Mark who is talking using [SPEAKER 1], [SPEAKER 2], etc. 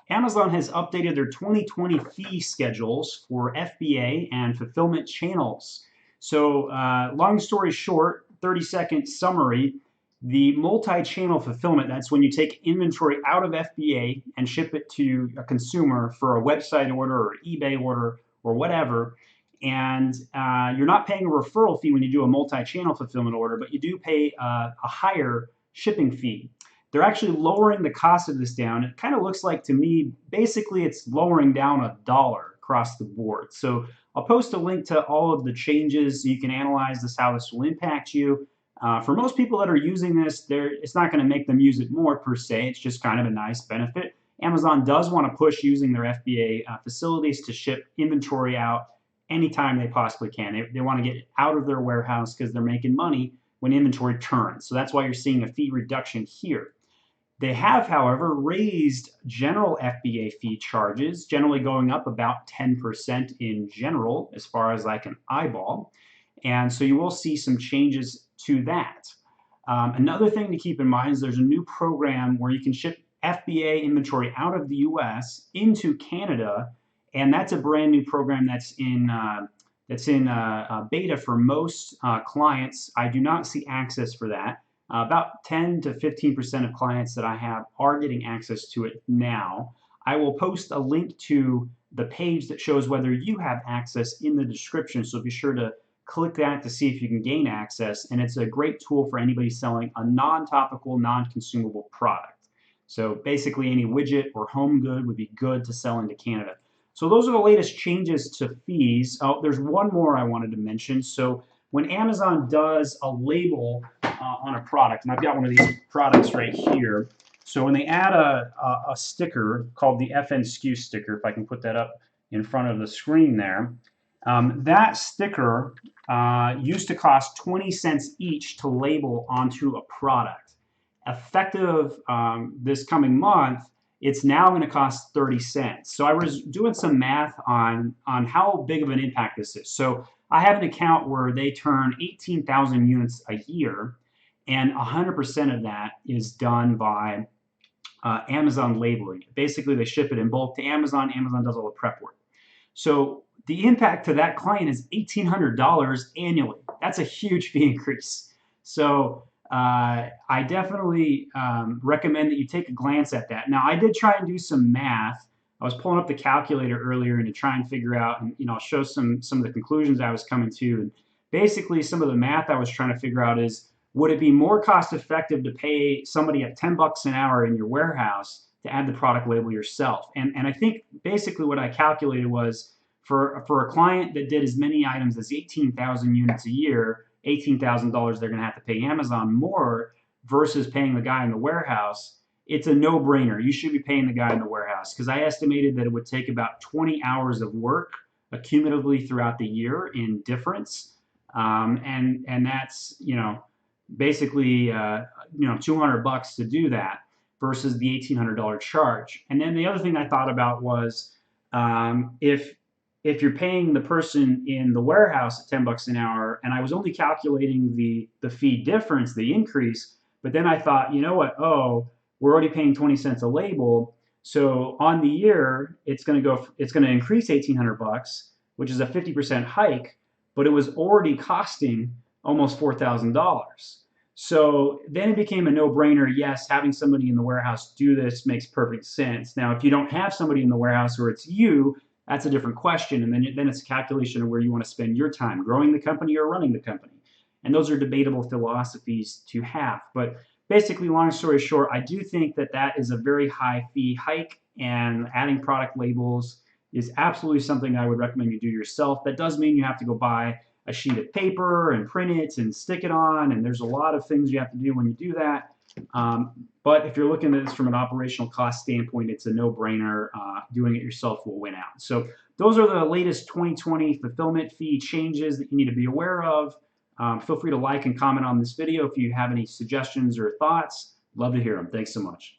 [SPEAKER 1] Amazon has updated their 2020 fee schedules for FBA and fulfillment channels. So, long story short, 30-second summary, the multi-channel fulfillment, that's when you take inventory out of FBA and ship it to a consumer for a website order or eBay order or whatever. And you're not paying a referral fee when you do a multi-channel fulfillment order, but you do pay a higher shipping fee. They're actually lowering the cost of this down. It kind of looks like to me, basically it's lowering down $1 across the board. So I'll post a link to all of the changes so you can analyze this, how this will impact you. For most people that are using this, it's not going to make them use it more per se. It's just kind of a nice benefit. Amazon does want to push using their FBA facilities to ship inventory out anytime they possibly can. They want to get it out of their warehouse because they're making money when inventory turns. So that's why you're seeing a fee reduction here. They have, however, raised general FBA fee charges, generally going up about 10% in general, as far as I can eyeball. And so you will see some changes to that. Another thing to keep in mind is there's a new program where you can ship FBA inventory out of the US into Canada, and that's a brand new program that's in beta for most clients. I do not see access for that. About 10 to 15% of clients that I have are getting access to it now. I will post a link to the page that shows whether you have access in the description, so be sure to click that to see if you can gain access, and it's a great tool for anybody selling a non-topical, non-consumable product. So basically any widget or home good would be good to sell into Canada. So those are the latest changes to fees. Oh, there's one more I wanted to mention. So when Amazon does a label on a product, and I've got one of these products right here, so when they add a sticker called the FNSKU sticker, if I can put that up in front of the screen there, that sticker used to cost 20 cents each to label onto a product. Effective this coming month, it's now going to cost 30 cents. So I was doing some math on how big of an impact this is. So I have an account where they turn 18,000 units a year, and 100% of that is done by Amazon labeling. Basically, they ship it in bulk to Amazon. Amazon does all the prep work. So the impact to that client is $1,800 annually. That's a huge fee increase. So I definitely recommend that you take a glance at that. Now, I did try and do some math. I was pulling up the calculator earlier and to try and figure out, and I'll show some of the conclusions I was coming to. And basically, some of the math I was trying to figure out is, would it be more cost effective to pay somebody at 10 bucks an hour in your warehouse to add the product label yourself? And I think basically what I calculated was, for a client that did as many items as 18,000 units a year, $18,000 they're going to have to pay Amazon more versus paying the guy in the warehouse. It's a no-brainer. You should be paying the guy in the warehouse, because I estimated that it would take about 20 hours of work accumulatively throughout the year in difference, and that's basically 200 bucks to do that versus the $1,800 charge. And then the other thing I thought about was if you're paying the person in the warehouse at 10 bucks an hour, and I was only calculating the fee difference, the increase, but then I thought, you know what? Oh, we're already paying 20 cents a label. So on the year, it's going to increase 1,800 bucks, which is a 50% hike, but it was already costing almost $4,000. So then it became a no-brainer. Yes, having somebody in the warehouse do this makes perfect sense. Now, if you don't have somebody in the warehouse, or it's you, that's a different question. And then it's a calculation of where you want to spend your time, growing the company or running the company. And those are debatable philosophies to have. But basically, long story short, I do think that that is a very high fee hike, and adding product labels is absolutely something I would recommend you do yourself. That does mean you have to go buy a sheet of paper and print it and stick it on, and there's a lot of things you have to do when you do that. But if you're looking at this from an operational cost standpoint, it's a no-brainer. Doing it yourself will win out. So those are the latest 2020 fulfillment fee changes that you need to be aware of. Feel free to like and comment on this video if you have any suggestions or thoughts. Love to hear them. Thanks so much.